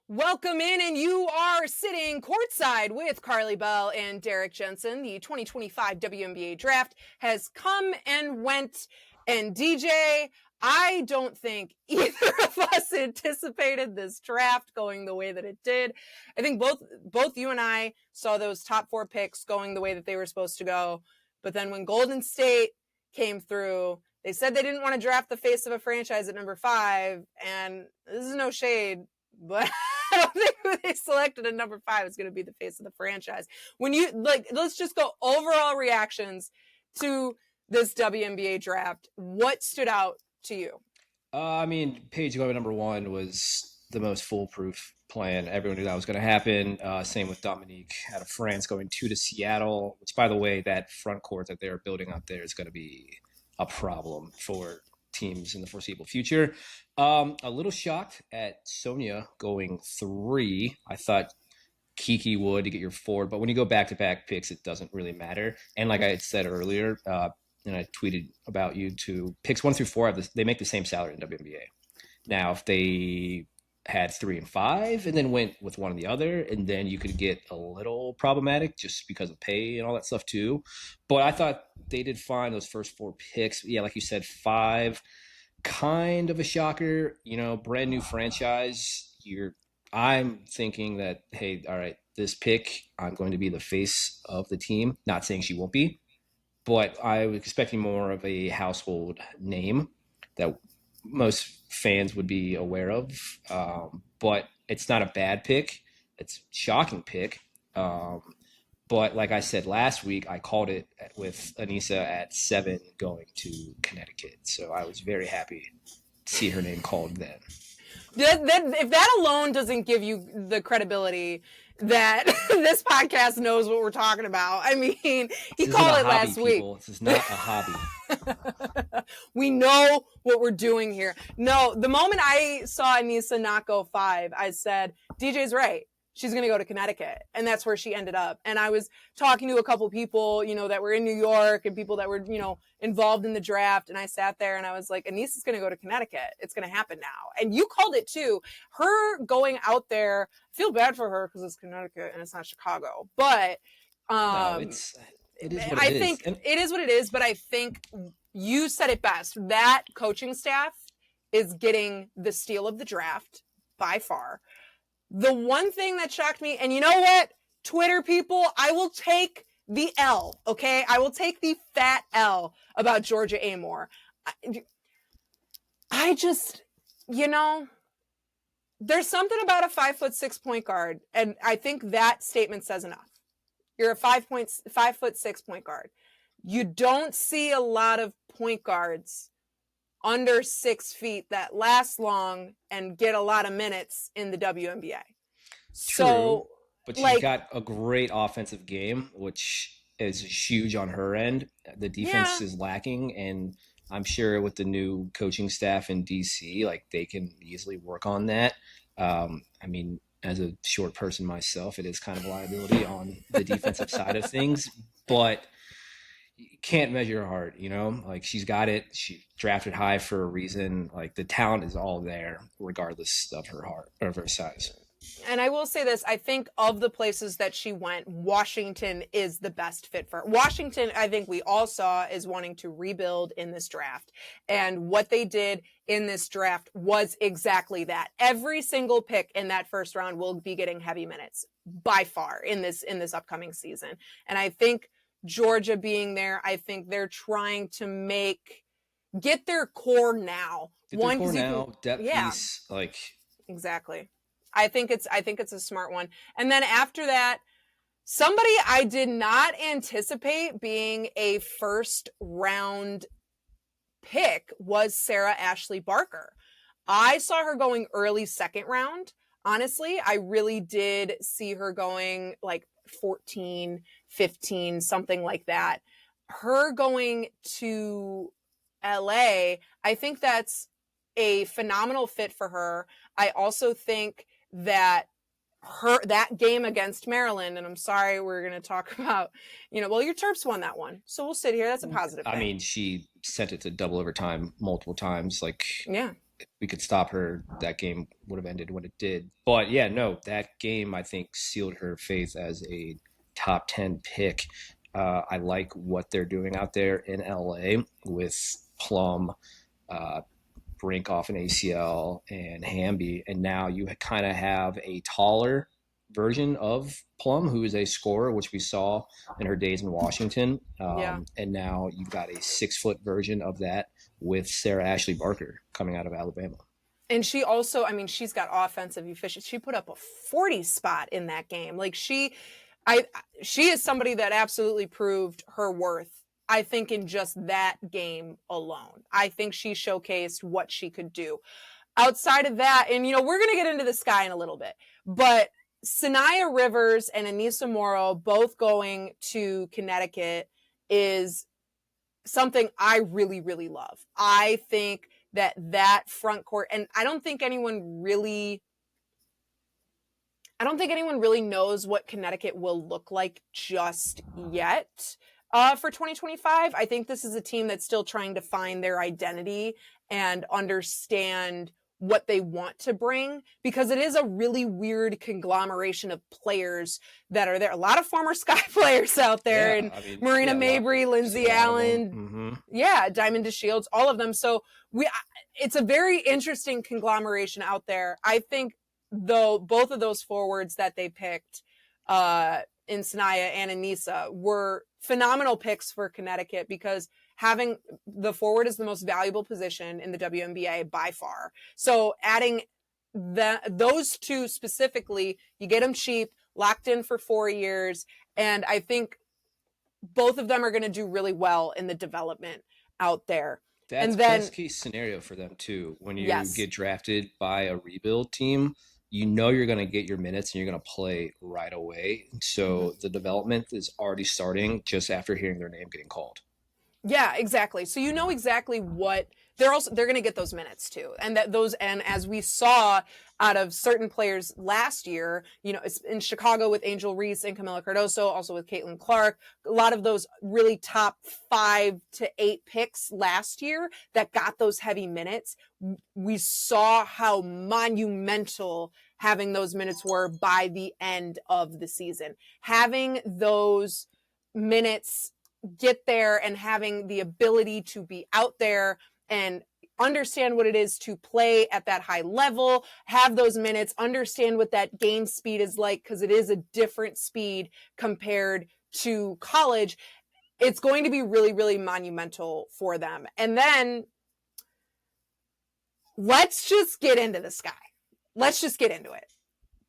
Welcome in, and you are sitting courtside with Karli Bell and Derek Jensen. The 2025 WNBA Draft has come and went, and DJ, I don't think either of us anticipated this draft going the way that it did. I think both you and I saw those top 4 picks going the way that they were supposed to go, but then when Golden State came through, they said they didn't want to draft the face of a franchise at number 5, and this is no shade, but I don't think who they selected at number 5 is going to be the face of the franchise. When you let's just go overall reactions to this WNBA draft. What stood out to you? Paige going number 1 was the most foolproof plan. Everyone knew that was going to happen. Same with Dominique out of France going 2 to Seattle, which, by the way, that front court that they're building out there is going to be a problem for teams in the foreseeable future. A little shocked at Sonia going 3. I thought Kiki would to get your forward, but when you go back-to-back picks, it doesn't really matter. And like I had said earlier, and I tweeted about you too, picks 1 through 4, they make the same salary in WNBA. Now, if they had 3 and 5 and then went with one or the other, and then you could get a little problematic just because of pay and all that stuff too. But I thought they did fine those first 4 picks. Yeah, like you said, 5, kind of a shocker, brand new franchise. I'm thinking that, hey, all right, this pick, I'm going to be the face of the team. Not saying she won't be, but I was expecting more of a household name that most fans would be aware of. But it's not a bad pick. It's a shocking pick. But like I said last week, I called it with Anissa at 7 going to Connecticut. So I was very happy to see her name called then. If that alone doesn't give you the credibility that this podcast knows what we're talking about. I mean, he called it last week. This is not a hobby. We know what we're doing here. No, the moment I saw Anissa not go 5, I said, DJ's right. She's going to go to Connecticut. And that's where she ended up. And I was talking to a couple people, that were in New York and people that were, involved in the draft. And I sat there and I was like, Anissa's going to go to Connecticut. It's going to happen now. And you called it too. Her going out there, I feel bad for her because it's Connecticut and it's not Chicago. But no, it is what it is. Think it is what it is. But I think you said it best. That coaching staff is getting the steal of the draft by far. The one thing that shocked me, and you know what, Twitter people, I will take the L, okay? I will take the fat L about Georgia Amoore. I just, there's something about a 5'6" point guard, and I think that statement says enough. You're a 5'6" point guard. You don't see a lot of point guards under 6 feet that last long and get a lot of minutes in the WNBA. True, but she's got a great offensive game, which is huge on her end. The defense is lacking, and I'm sure with the new coaching staff in DC, they can easily work on that. As a short person myself, it is kind of a liability on the defensive side of things, but you can't measure her heart, she's got it. She drafted high for a reason. The talent is all there regardless of her heart or of her size. And I will say this, I think of the places that she went, Washington is the best fit for her. Washington, I think we all saw, is wanting to rebuild in this draft. And what they did in this draft was exactly that. Every single pick in that first round will be getting heavy minutes by far in this upcoming season. And I think Georgia being there, I think they're trying to get their core now. Depth piece, exactly. I think it's a smart one. And then after that, somebody I did not anticipate being a first round pick was Sarah Ashley Barker. I saw her going early second round. Honestly, I really did see her going 14, 15, something like that. Her going to LA, I think that's a phenomenal fit for her. I also think that that game against Maryland, and I'm sorry, we're going to talk about, your Terps won that one. So we'll sit here. That's a positive thing. She sent it to double overtime multiple times. Yeah. we could stop her, that game would have ended when it did. But yeah, no, that game I think sealed her faith as a top 10 pick. I like what they're doing out there in LA with Plum, uh, Brink off an ACL, and Hamby. And now you kind of have a taller version of Plum, who is a scorer, which we saw in her days in Washington. Yeah. And now you've got a 6 foot version of that with Sarah Ashley Barker coming out of Alabama. And she also, I mean, she's got offensive efficiency. She put up a 40 spot in that game. Like she is somebody that absolutely proved her worth, I think, in just that game alone. I think she showcased what she could do. Outside of that, and we're going to get into the sky in a little bit, but Sanaya Rivers and Anissa Morrow both going to Connecticut is something I really, really love. I think that front court, and I don't think anyone really knows what Connecticut will look like just yet for 2025. I think this is a team that's still trying to find their identity and understand what they want to bring, because it is a really weird conglomeration of players that are there. A lot of former Sky players out there, and Marina Mabry, Lindsay Allen, Diamond DeShields, all of them. So it's a very interesting conglomeration out there. I think, though, both of those forwards that they picked in Sanaya and Anissa were phenomenal picks for Connecticut, because having the forward is the most valuable position in the WNBA by far. So adding those two specifically, you get them cheap, locked in for 4 years, and I think both of them are going to do really well in the development out there. That's best case scenario for them too. When you get drafted by a rebuild team, you're going to get your minutes and you're going to play right away. So the development is already starting just after hearing their name getting called. Yeah, exactly. So exactly what they're going to get those minutes too. And and as we saw out of certain players last year, in Chicago with Angel Reese and Camila Cardoso, also with Caitlin Clark, a lot of those really top 5 to 8 picks last year that got those heavy minutes. We saw how monumental having those minutes were by the end of the season. Having those minutes get there and having the ability to be out there and understand what it is to play at that high level, have those minutes, understand what that game speed is like, because it is a different speed compared to college. It's going to be really, really monumental for them. And then let's just get into the sky. Let's just get into it,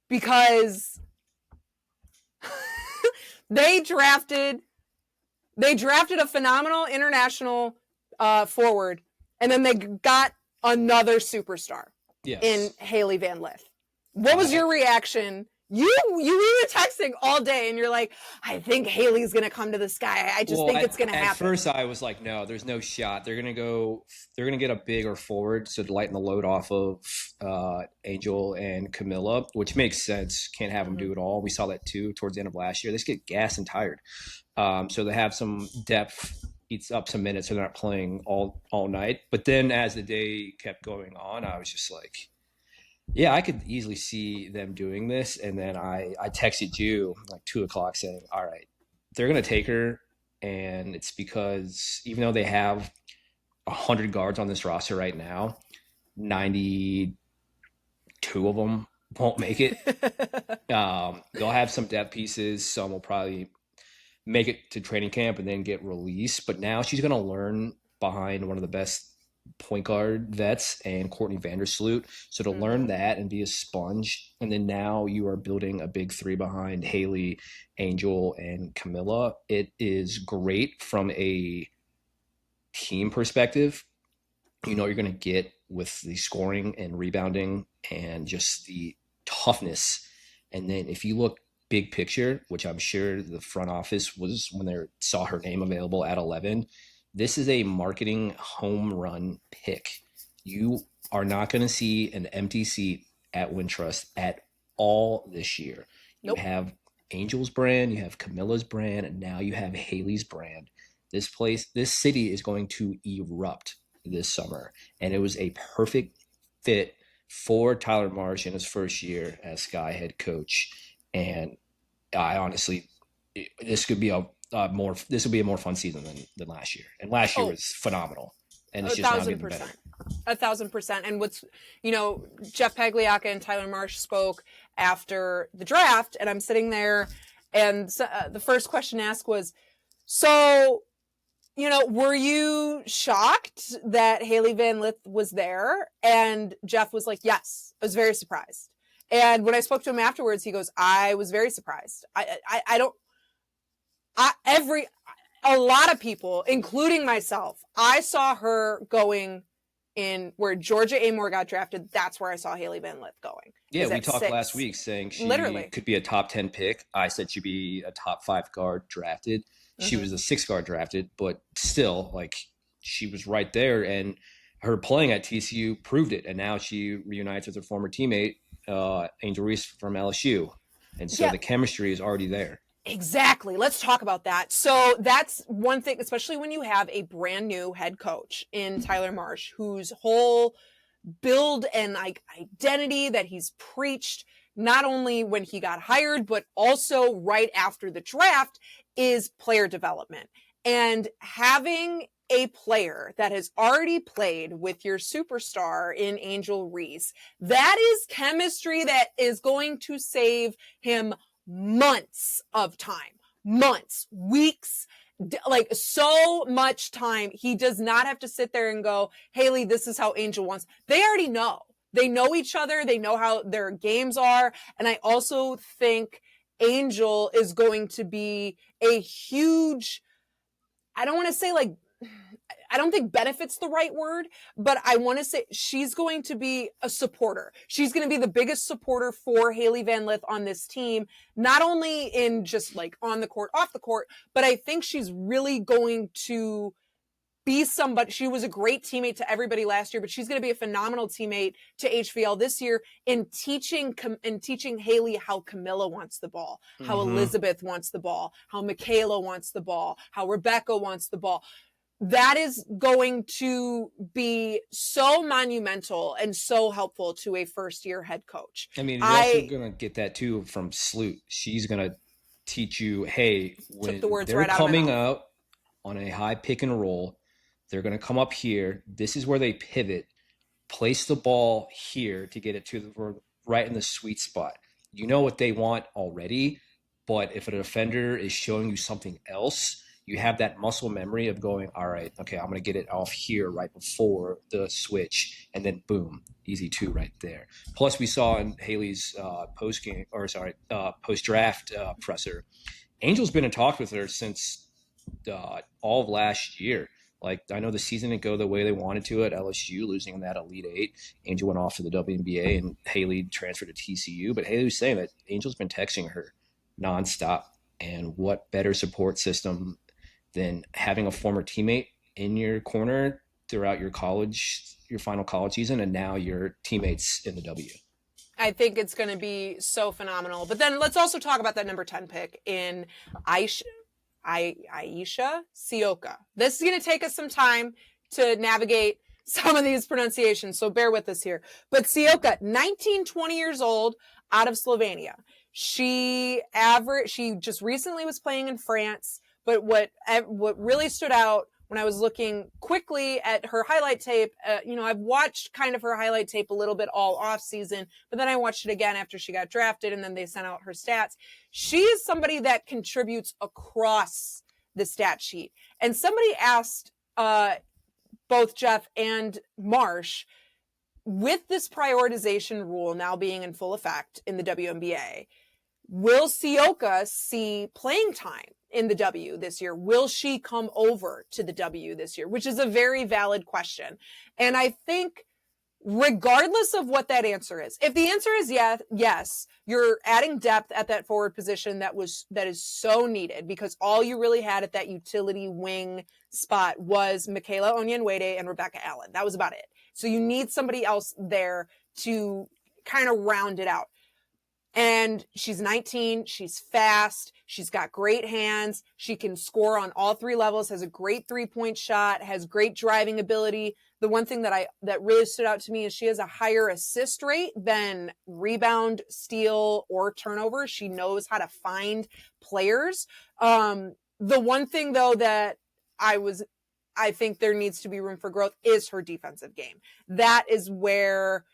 because they drafted a phenomenal international forward, and then they got another superstar in Haley Van Lith. What was your reaction? You were texting all day, and you're like, I think Haley's going to come to the sky. I just think it's going to happen. At first, I was like, no, there's no shot. They're going to get a bigger forward to lighten the load off of Angel and Camilla, which makes sense. Can't have them do it all. We saw that too towards the end of last year. They just get gassed and tired. So they have some depth, eats up some minutes, so they're not playing all night. But then as the day kept going on, I was just like, yeah, I could easily see them doing this. And then I texted you like 2:00 saying, all right, they're going to take her. And it's because even though they have 100 guards on this roster right now, 92 of them won't make it. They'll have some depth pieces. Some will probably make it to training camp and then get released. But now she's going to learn behind one of the best point guard vets and Courtney Vandersloot. So to learn that and be a sponge, and then now you are building a big 3 behind Haley, Angel, and Camilla. It is great from a team perspective. You're going to get with the scoring and rebounding and just the toughness. And then if you look big picture, which I'm sure the front office was when they saw her name available at 11, this is a marketing home run pick. You are not going to see an empty seat at Wintrust at all this year. Nope. You have Angel's brand, you have Camilla's brand, and now you have Haley's brand. This city is going to erupt this summer. And it was a perfect fit for Tyler Marsh in his first year as Sky head coach. And I honestly, this could be this will be a more fun season than last year. And last year was phenomenal. And it's just now getting better. 1,000%. And what's, Jeff Pagliacca and Tyler Marsh spoke after the draft, and I'm sitting there, and the first question asked was, so, were you shocked that Hailey Van Lith was there? And Jeff was like, yes, I was very surprised. And when I spoke to him afterwards, he goes, I was very surprised. A lot of people, including myself, I saw her going in where Georgia Amore got drafted. That's where I saw Hailey Van Lith going. Yeah, we talked last week saying she could be a top 10 pick. I said she'd be a top 5 guard drafted. Mm-hmm. She was a 6 guard drafted, but still, she was right there. And her playing at TCU proved it. And now she reunites with her former teammate, Angel Reese from LSU. And so the chemistry is already there. Exactly. Let's talk about that. So that's one thing, especially when you have a brand new head coach in Tyler Marsh, whose whole build and identity that he's preached, not only when he got hired, but also right after the draft, is player development. And having a player that has already played with your superstar in Angel Reese, that is chemistry that is going to save him months of time, weeks, so much time. He does not have to sit there and go, Hailey, this is how Angel wants. They already know. They know each other. They know how their games are. And I also think Angel is going to be a huge, I don't think benefit's the right word, but I want to say she's going to be a supporter. She's going to be the biggest supporter for Hailey Van Lith on this team, not only in just on the court, off the court, but I think she's really going to be somebody. She was a great teammate to everybody last year, but she's going to be a phenomenal teammate to HVL this year in teaching Hailey how Camilla wants the ball, how Elizabeth wants the ball, how Michaela wants the ball, how Rebecca wants the ball. That is going to be so monumental and so helpful to a first-year head coach. I mean, you're also going to get that, too, from Sloot. She's going to teach you, hey, when they're coming out on a high pick and roll, they're going to come up here. This is where they pivot. Place the ball here to get it to right in the sweet spot. You know what they want already, but if a defender is showing you something else, you have that muscle memory of going, all right, okay, I'm going to get it off here right before the switch, and then boom, easy 2 right there. Plus, we saw in Hailey's post-draft presser, Angel's been in talks with her since all of last year. I know the season didn't go the way they wanted to at LSU, losing in that Elite 8. Angel went off to the WNBA, and Hailey transferred to TCU. But Hailey was saying that Angel's been texting her nonstop. And what better support system than having a former teammate in your corner throughout your final college season, and now your teammates in the W. I think it's going to be so phenomenal. But then let's also talk about that number 10 pick in Aisha Sioka. This is going to take us some time to navigate some of these pronunciations, so bear with us here. But Sioka, 20 years old, out of Slovenia. She just recently was playing in France. But what really stood out when I was looking quickly at her highlight tape, I've watched kind of her highlight tape a little bit all off season, but then I watched it again after she got drafted, and then they sent out her stats. She is somebody that contributes across the stat sheet. And somebody asked both Jeff and Marsh, with this prioritization rule now being in full effect in the WNBA, will Sioka see playing time in the W this year? Will she come over to the W this year? Which is a very valid question. And I think regardless of what that answer is, if the answer is yes, you're adding depth at that forward position that is so needed, because all you really had at that utility wing spot was Michaela Onyenwere and Rebecca Allen. That was about it. So you need somebody else there to kind of round it out. And And she's 19. She's fast. She's got great hands. She can score on all three levels, has a great 3-point shot, has great driving ability. The one thing that really stood out to me is she has a higher assist rate than rebound, steal, or turnover. She knows how to find players. The one thing, though, that I think there needs to be room for growth is her defensive game. That is where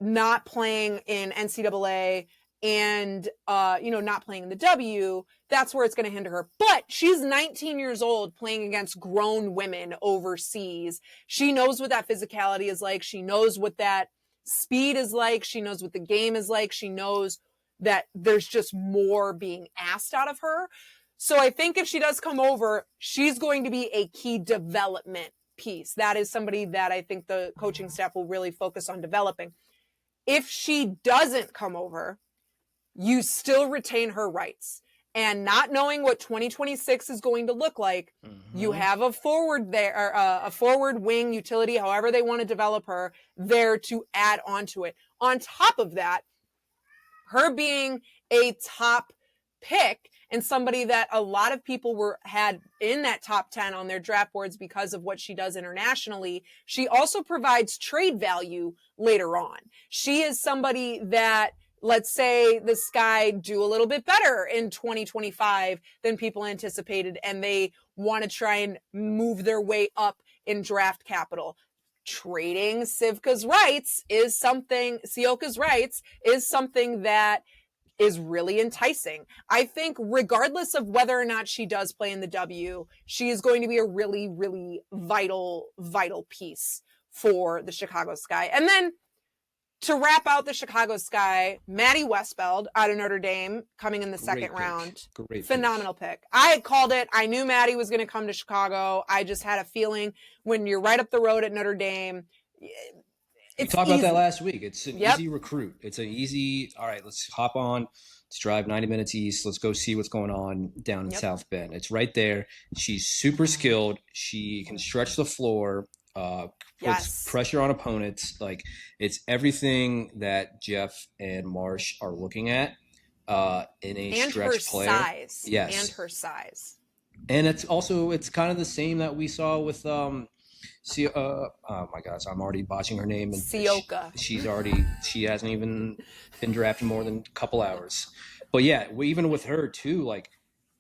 not playing in NCAA and, not playing in the W, that's where it's going to hinder her. But she's 19 years old playing against grown women overseas. She knows what that physicality is like. She knows what that speed is like. She knows what the game is like. She knows that there's just more being asked out of her. So I think if she does come over, she's going to be a key development piece. That is somebody that I think the coaching staff will really focus on developing. If she doesn't come over, you still retain her rights. And not knowing what 2026 is going to look like, you have a forward there, or a forward wing utility, however they want to develop her, there to add onto it. On top of that, her being a top pick and somebody that a lot of people had in that top 10 on their draft boards because of what she does internationally, she also provides trade value later on. She is somebody that, let's say the Sky do a little bit better in 2025 than people anticipated, and they want to try and move their way up in draft capital. Trading Sioka's rights is something that is really enticing. I think regardless of whether or not she does play in the W, she is going to be a really, really vital piece for the Chicago Sky. And then to wrap out the Chicago Sky, Maddie Westbeld out of Notre Dame coming in the second round. Great Phenomenal pick. I had called it. I knew Maddie was going to come to Chicago. I just had a feeling when you're right up the road at Notre Dame, we talked about that last week. It's an easy recruit. It's an easy, all right, let's hop on. Let's drive 90 minutes east. Let's go see what's going on down in South Bend. It's right there. She's super skilled. She can stretch the floor, puts pressure on opponents. Like, it's everything that Jeff and Marsh are looking at in a stretch player. Size. Yes. And her size. And it's kind of the same that we saw with oh my gosh, I'm already botching her name. And Sioka. She hasn't even been drafted more than a couple hours. But yeah, even with her too, like,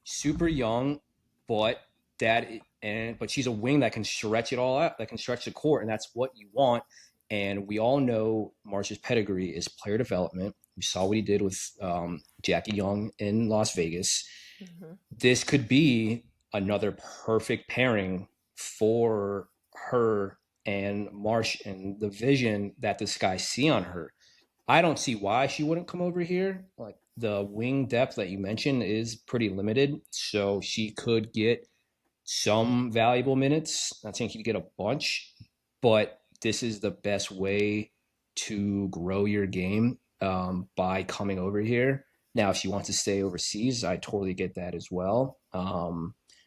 super young, but she's a wing that can stretch it all out, that can stretch the court, and that's what you want. And we all know Marsh's pedigree is player development. We saw what he did with Jackie Young in Las Vegas. Mm-hmm. This could be another perfect pairing for her and Marsh and the vision that the Sky see on her. I don't see why she wouldn't come over here. Like, the wing depth that you mentioned is pretty limited, so she could get some valuable minutes. Not saying she'd get a bunch, but this is the best way to grow your game by coming over here. Now, if she wants to stay overseas, I totally get that as well.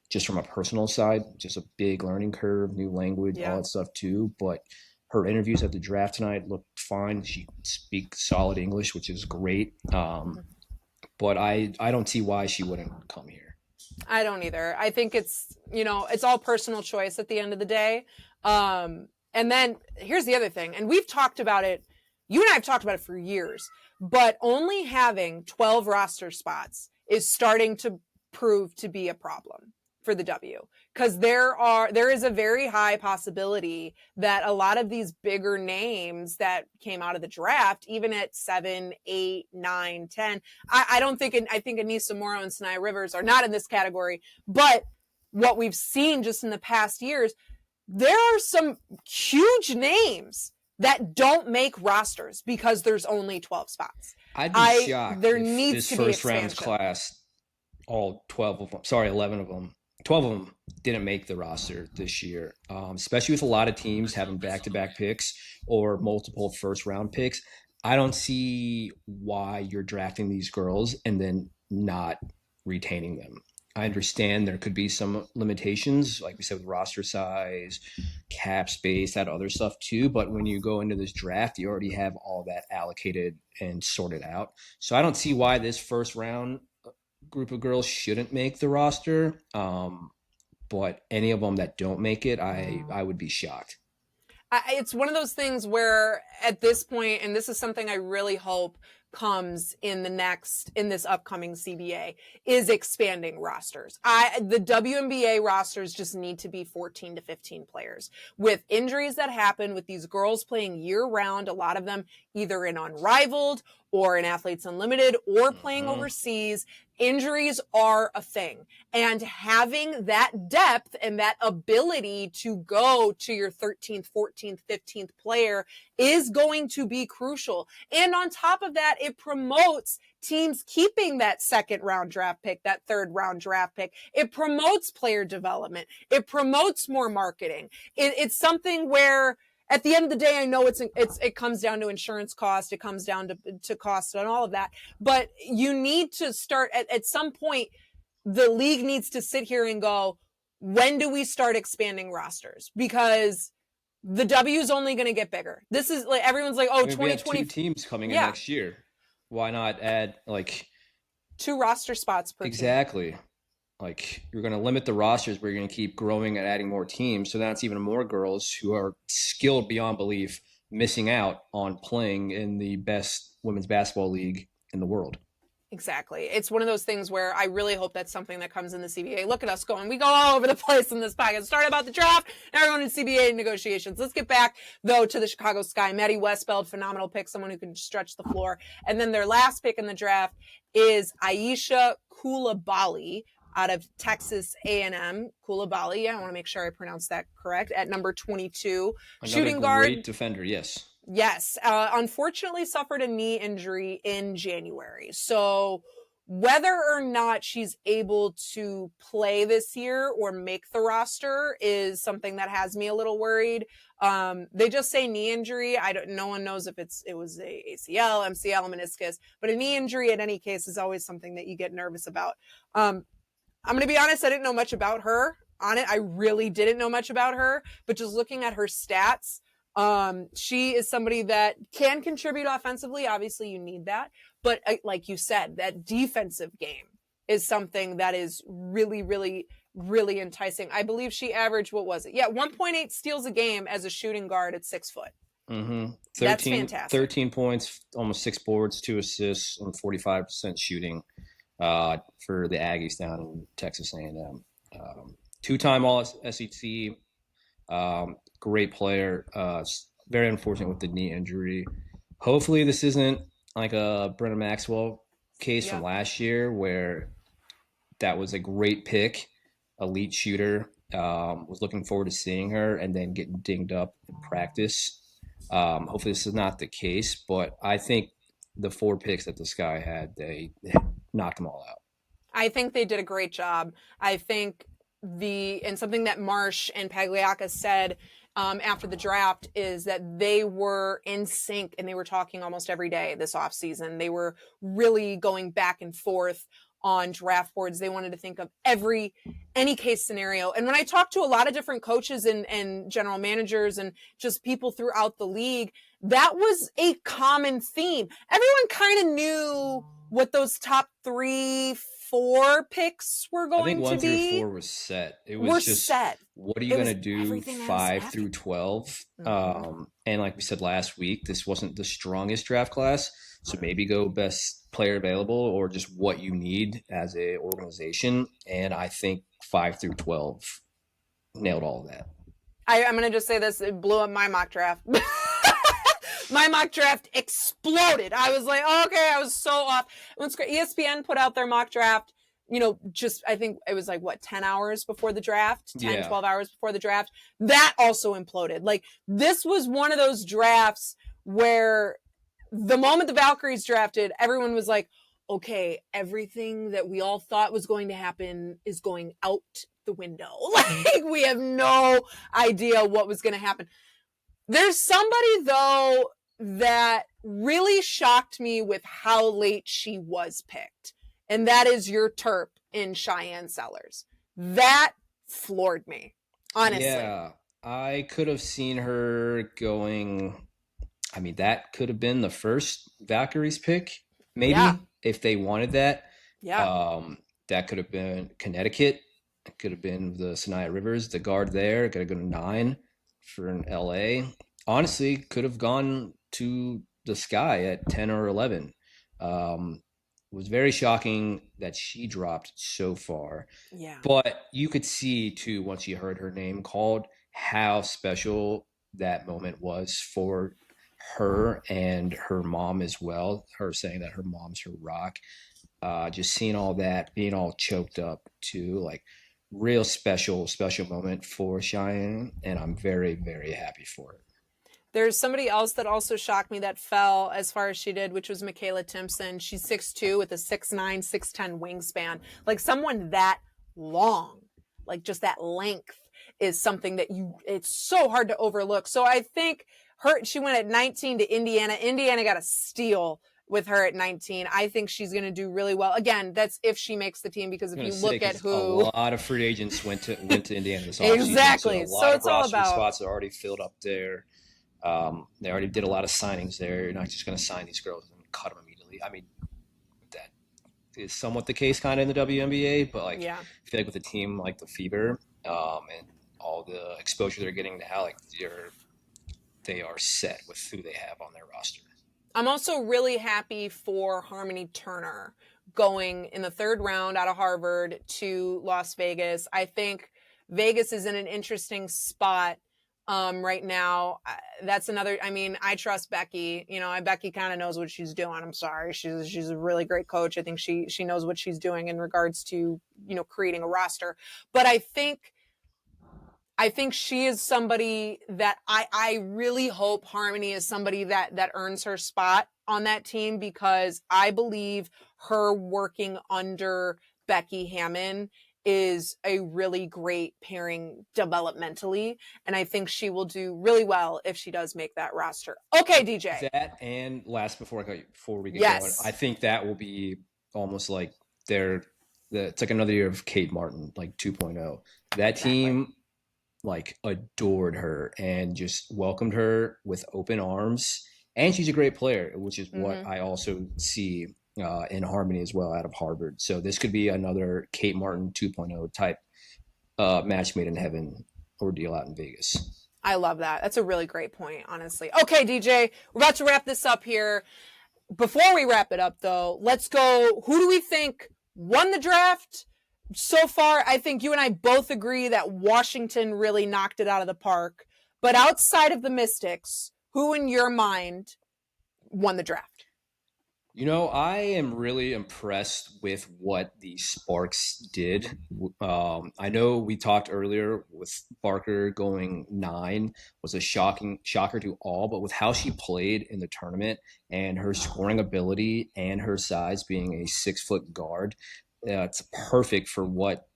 Just from a personal side, just a big learning curve, new language, all that stuff too. But her interviews at the draft tonight looked fine. She speaks solid English, which is great. But I don't see why she wouldn't come here. I don't either. I think it's all personal choice at the end of the day. And then here's the other thing, and we've talked about it. You and I have talked about it for years, but only having 12 roster spots is starting to prove to be a problem for the W, because there is a very high possibility that a lot of these bigger names that came out of the draft, even at 7, 8, 9, 10, I think Anissa Morrow and Sanaya Rivers are not in this category, but what we've seen just in the past years, there are some huge names that don't make rosters because there's only 12 spots. I'd be shocked there if needs this to be first round expansion. class, all 12 of them, 11 of them, 12 of them didn't make the roster this year, especially with a lot of teams having back-to-back picks or multiple first-round picks. I don't see why you're drafting these girls and then not retaining them. I understand there could be some limitations, like we said, with roster size, cap space, that other stuff too. But when you go into this draft, you already have all that allocated and sorted out. So I don't see why this first round group of girls shouldn't make the roster. But any of them that don't make it, I would be shocked. It's one of those things where at this point, and this is something I really hope comes in this upcoming CBA, is expanding rosters. The WNBA rosters just need to be 14 to 15 players. With injuries that happen, with these girls playing year round, a lot of them either in Unrivaled or in Athletes Unlimited or playing overseas, injuries are a thing. And having that depth and that ability to go to your 13th, 14th, 15th player is going to be crucial. And on top of that, it promotes teams keeping that second round draft pick, that third round draft pick. It promotes player development. It promotes more marketing. It's something where at the end of the day, I know it comes down to insurance cost. It comes down to cost and all of that. But you need to start at some point. The league needs to sit here and go, when do we start expanding rosters? Because the W is only going to get bigger. This is like, everyone's like, oh, 2020 2 teams coming in next year. Why not add like 2 roster spots per team? Exactly. Like you're going to limit the rosters, but you're going to keep growing and adding more teams. So that's even more girls who are skilled beyond belief missing out on playing in the best women's basketball league in the world. Exactly. It's one of those things where I really hope that's something that comes in the CBA. Look at us going. We go all over the place in this podcast. Started about the draft, now we're going to CBA negotiations. Let's get back, though, to the Chicago Sky. Maddie Westbeld, phenomenal pick, someone who can stretch the floor. And then their last pick in the draft is Aisha Coulibaly out of Texas A&M. Coulibaly, I want to make sure I pronounce that correct, at number 22. Another shooting guard. Great defender, yes. Yes. Unfortunately suffered a knee injury in January. So whether or not she's able to play this year or make the roster is something that has me a little worried. They just say knee injury. No one knows if it was a ACL, MCL, meniscus, but a knee injury in any case is always something that you get nervous about. I'm going to be honest. I didn't know much about her on it. I really didn't know much about her, but just looking at her stats, she is somebody that can contribute offensively. Obviously you need that, but like you said, that defensive game is something that is really, really, really enticing. I believe she averaged, 1.8 steals a game as a shooting guard at 6 foot. Mm-hmm. That's fantastic. 13 points, almost 6 boards, 2 assists, and 45% shooting, for the Aggies down in Texas A&M. 2-time All-SEC, great player. Very unfortunate with the knee injury. Hopefully this isn't like a Brenna Maxwell case from last year where that was a great pick, elite shooter. Was looking forward to seeing her and then getting dinged up in practice. Hopefully this is not the case, but I think the 4 picks that the Sky had, they knocked them all out. I think they did a great job. I think and something that Marsh and Pagliacca said after the draft is that they were in sync and they were talking almost every day this offseason. They were really going back and forth on draft boards. They wanted to think of any case scenario. And when I talked to a lot of different coaches and general managers and just people throughout the league, that was a common theme. Everyone kind of knew what those top 3, 4 picks were going to be. I think 1 through 4 was set. It was just set. What are you going to do 5 through 12? Mm-hmm. And like we said last week, this wasn't the strongest draft class. So maybe go best player available or just what you need as a organization. And I think 5 through 12 nailed all of that. I'm going to just say this. It blew up my mock draft. My mock draft exploded. I was like, okay, I was so off. ESPN put out their mock draft, I think it was 10 hours before the draft, 12 hours before the draft. That also imploded. Like, this was one of those drafts where the moment the Valkyries drafted, everyone was like, okay, everything that we all thought was going to happen is going out the window. Like, we have no idea what was going to happen. There's somebody, though, that really shocked me with how late she was picked. and that is your Terp in Cheyenne Sellers. That floored me, honestly. Yeah, I could have seen her going. I mean, that could have been the first Valkyries pick, Yeah. maybe, if they wanted that. Yeah. That could have been Connecticut. It could have been the Sinai Rivers, the guard there. It could have gone 9 for an LA. Honestly, could have gone to the sky at 10 or 11. It was very shocking that she dropped so far. Yeah. But you could see, too, once you heard her name called, how special that moment was for her and her mom as well. Her saying that her mom's her rock. Just seeing all that, being all choked up too, like real special moment for Cheyenne, and I'm very, very happy for it. There's somebody else that also shocked me that fell as far as she did, which was Michaela Timpson. She's 6'2" with a 6'9", 6'10" wingspan. Like someone that long, like just that length is something that it's so hard to overlook. So I think she went at 19 to Indiana. Indiana got a steal with her at 19. I think she's going to do really well. Again, that's if she makes the team, because if you look at who a lot of free agents went to Indiana this offseason. Exactly. So a lot of it's all roster about spots are already filled up there. They already did a lot of signings there. You're not just going to sign these girls and cut them immediately. I mean, that is somewhat the case kind of in the WNBA, but like I feel like with a team like the Fever and all the exposure they're getting now, like they are set with who they have on their roster. I'm also really happy for Harmony Turner going in the 3rd round out of Harvard to Las Vegas. I think Vegas is in an interesting spot right now. That's another, I mean, I trust Becky. Becky kind of knows what she's doing. I'm sorry. She's a really great coach. I think she knows what she's doing in regards to, creating a roster. But I think she is somebody that I really hope Harmony is somebody that earns her spot on that team, because I believe her working under Becky Hammon is a really great pairing developmentally. And I think she will do really well if she does make that roster. Okay, DJ. That, and last before we get going, I think that will be almost like it's like another year of Kate Martin, like 2.0. That team like adored her and just welcomed her with open arms, and she's a great player, which is what I also see in Harmony as well out of Harvard. So this could be another Kate Martin 2.0 type match made in heaven ordeal out in Vegas. I love that. That's a really great point, honestly. Okay, DJ, we're about to wrap this up here. Before we wrap it up, though, let's go. Who do we think won the draft? So far, I think you and I both agree that Washington really knocked it out of the park. But outside of the Mystics, who in your mind won the draft? I am really impressed with what the Sparks did. I know we talked earlier with Barker going 9 was a shocker to all, but with how she played in the tournament and her scoring ability and her size being a 6-foot guard, it's perfect for what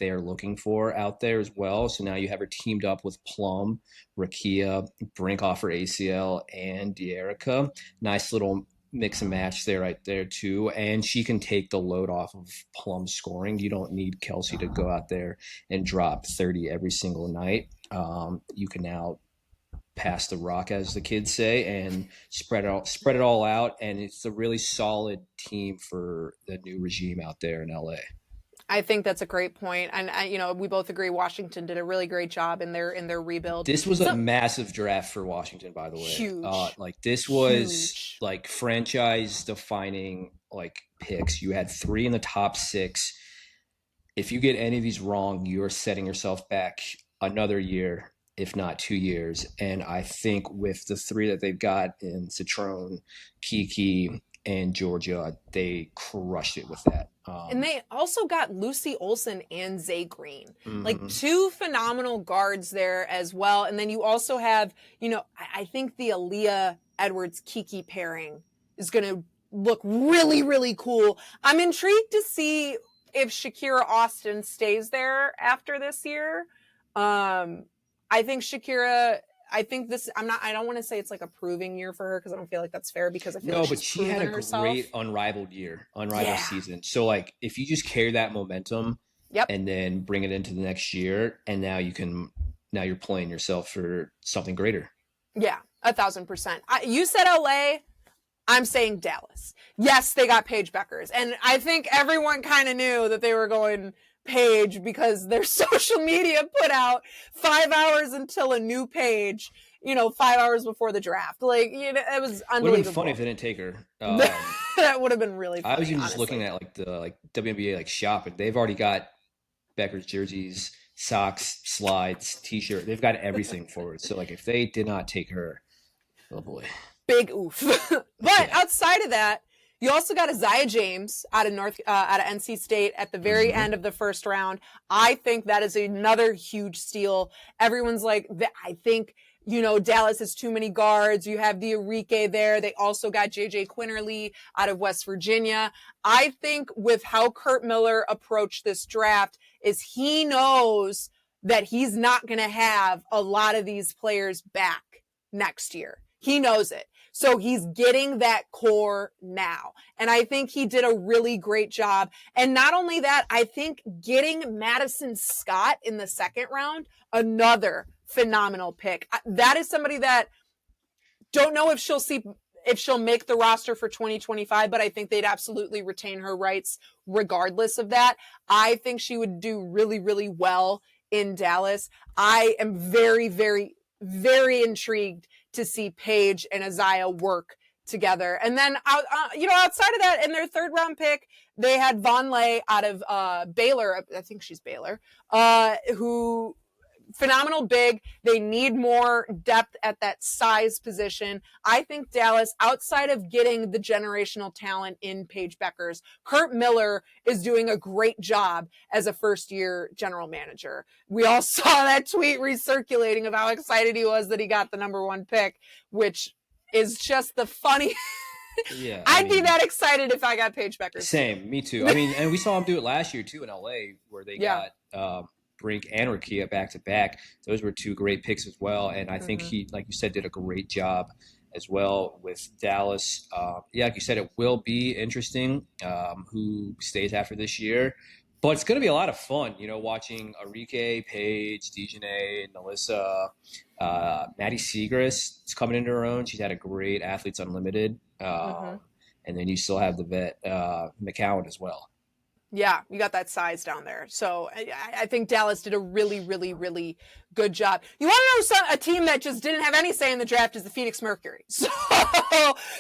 they are looking for out there as well. So now you have her teamed up with Plum, Rakia, Brink off her ACL, and De'Erica. Nice little mix and match there right there too, and she can take the load off of Plum's scoring. You don't need Kelsey to go out there and drop 30 every single night. You can now pass the rock, as the kids say, and spread it all out, and it's a really solid team for the new regime out there in LA. I think that's a great point. And we both agree Washington did a really great job in their rebuild. This was a massive draft for Washington, by the way. Huge. This was like franchise defining picks. You had 3 in the top 6. If you get any of these wrong, you're setting yourself back another year, if not 2 years. And I think with the 3 that they've got in Citrone, Kiki, and Georgia, they crushed it with that. And they also got Lucy Olson and Zay Green, like 2 phenomenal guards there as well. And then you also have, I think the Aaliyah Edwards Kiki pairing is going to look really, really cool. I'm intrigued to see if Shakira Austin stays there after this year. I think Shakira, I think this, I don't want to say it's like a proving year for her because I don't feel like that's fair because I feel No, like but she's she had a proven herself. great unrivaled year, unrivaled Yeah. season. So like if you just carry that momentum Yep. and then bring it into the next year, and now you're playing yourself for something greater. Yeah, 1,000%. You said LA. I'm saying Dallas. Yes, they got Paige Beckers. And I think everyone kind of knew that they were going Paige because their social media put out 5 hours until a new page, 5 hours before the draft. Like, it was unbelievable. Would have been funny if they didn't take her. That would have been really funny. I was even just honestly. looking at like the WNBA shop, and they've already got Becker's jerseys, socks, slides, t-shirt. They've got everything for it. So like if they did not take her, oh boy. Big oof. But outside of that, you also got Isaiah James out of NC State at the very end of the first round. I think that is another huge steal. Everyone's like, I think, Dallas has too many guards. You have the Enrique there. They also got JJ Quinterly out of West Virginia. I think with how Kurt Miller approached this draft is he knows that he's not going to have a lot of these players back next year. He knows it. So he's getting that core now. And I think he did a really great job. And not only that, I think getting Madison Scott in the second round, another phenomenal pick. That is somebody that don't know if she'll make the roster for 2025, but I think they'd absolutely retain her rights regardless of that. I think she would do really, really well in Dallas. I am very, very, very intrigued to see Paige and Isaiah work together. And then, outside of that, in their third round pick, they had Vonleh out of Baylor. I think she's Baylor, who phenomenal big. They need more depth at that size position. I think Dallas, outside of getting the generational talent in Paige Beckers, Kurt Miller is doing a great job as a first-year general manager. We all saw that tweet recirculating of how excited he was that he got the number 1 pick, which is just the funny. Yeah, I'd be that excited if I got Paige Beckers. Same, me too. I mean, and we saw him do it last year too in LA, where they got Brink and Rakia back to back. Those were 2 great picks as well, and I think he, like you said, did a great job as well with Dallas. Like you said, it will be interesting who stays after this year, but it's going to be a lot of fun. Watching Enrique, Paige, Dejanay, Melissa, Maddie Siegrist is coming into her own. She's had a great Athletes Unlimited, and then you still have the vet McCowan as well. Yeah, you got that size down there. So I think Dallas did a really, really, really good job. You want to know a team that just didn't have any say in the draft is the Phoenix Mercury. So,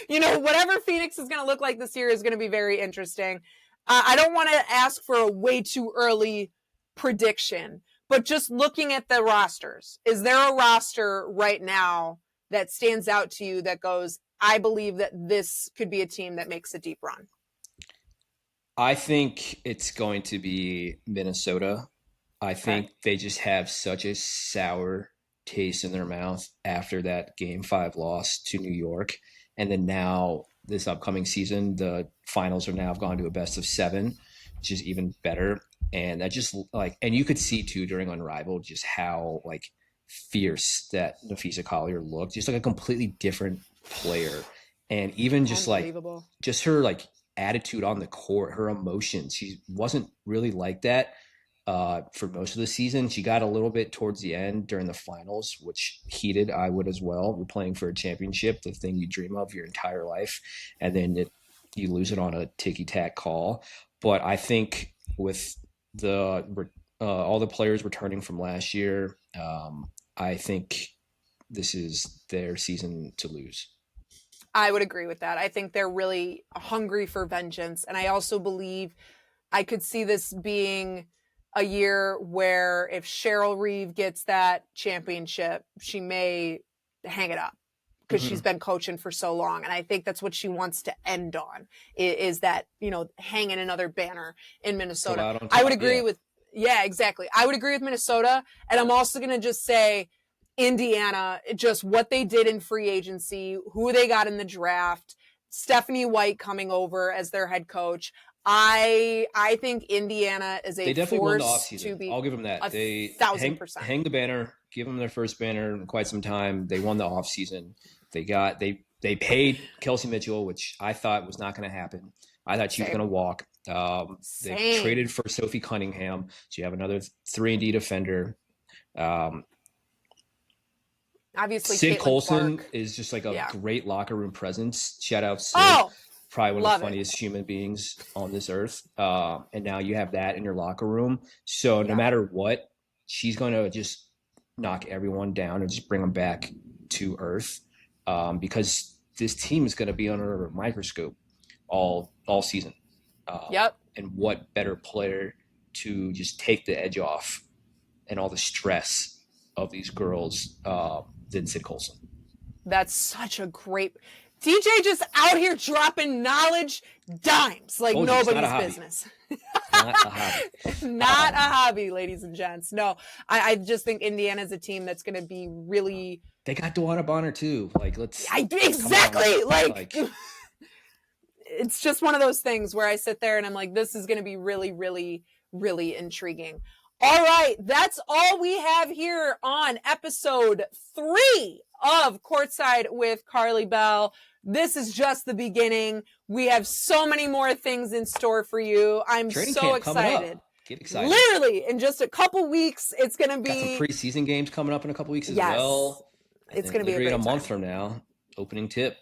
whatever Phoenix is going to look like this year is going to be very interesting. I don't want to ask for a way too early prediction, but just looking at the rosters, is there a roster right now that stands out to you that goes, I believe that this could be a team that makes a deep run? I think it's going to be Minnesota. I think they just have such a sour taste in their mouth after that Game 5 loss to New York. And then now this upcoming season, the finals are now gone to a best of 7, which is even better. And that just and you could see too during Unrivaled just how fierce that Nafisa Collier looked, just like a completely different player. And even just just her attitude on the court, her emotions. She wasn't really like that for most of the season. She got a little bit towards the end during the finals, which heated. I would as well. We're playing for a championship, the thing you dream of your entire life, and then you lose it on a ticky-tack call. But I think with all the players returning from last year, I think this is their season to lose. I would agree with that. I think they're really hungry for vengeance. And I also believe I could see this being a year where if Cheryl Reeve gets that championship, she may hang it up because she's been coaching for so long. And I think that's what she wants to end on is that, hanging another banner in Minnesota. I would agree with, exactly. I would agree with Minnesota. And I'm also going to just say, Indiana, just what they did in free agency, who they got in the draft, Stephanie White coming over as their head coach. I think Indiana is a they definitely force won the offseason. to be. I'll give them that. They 1,000%. hang the banner give them their first banner in quite some time. They won the offseason. They paid Kelsey Mitchell, which I thought was not going to happen. I thought she was going to walk. They traded for Sophie Cunningham. So you have another 3-and-D defender. Obviously, Sid Caitlin Colson Clark is just like a great locker room presence. Shout out Sid. Probably one of the funniest human beings on this earth. And now you have that in your locker room. So no matter what, she's going to just knock everyone down and just bring them back to earth, because this team is going to be under a microscope all season. And what better player to just take the edge off and all the stress of these girls than Sid Colson. That's such a great... DJ just out here dropping knowledge dimes like nobody's business. Not a hobby. Not a hobby, ladies and gents. No, I just think Indiana's a team that's going to be really... They got Dewana Bonner too. Like, let's... Exactly. Like, it's just one of those things where I sit there and I'm like, this is going to be really, really, really intriguing. All right, that's all we have here on episode 3 of Courtside with Karli Bell. This is just the beginning. We have so many more things in store for you. I'm so excited. Get excited. Literally, in just a couple weeks, it's going to be... Got some preseason games coming up in a couple weeks as well. It's going to be a great month from now. Opening tip.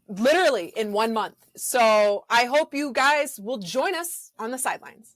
Literally in 1 month. So I hope you guys will join us on the sidelines.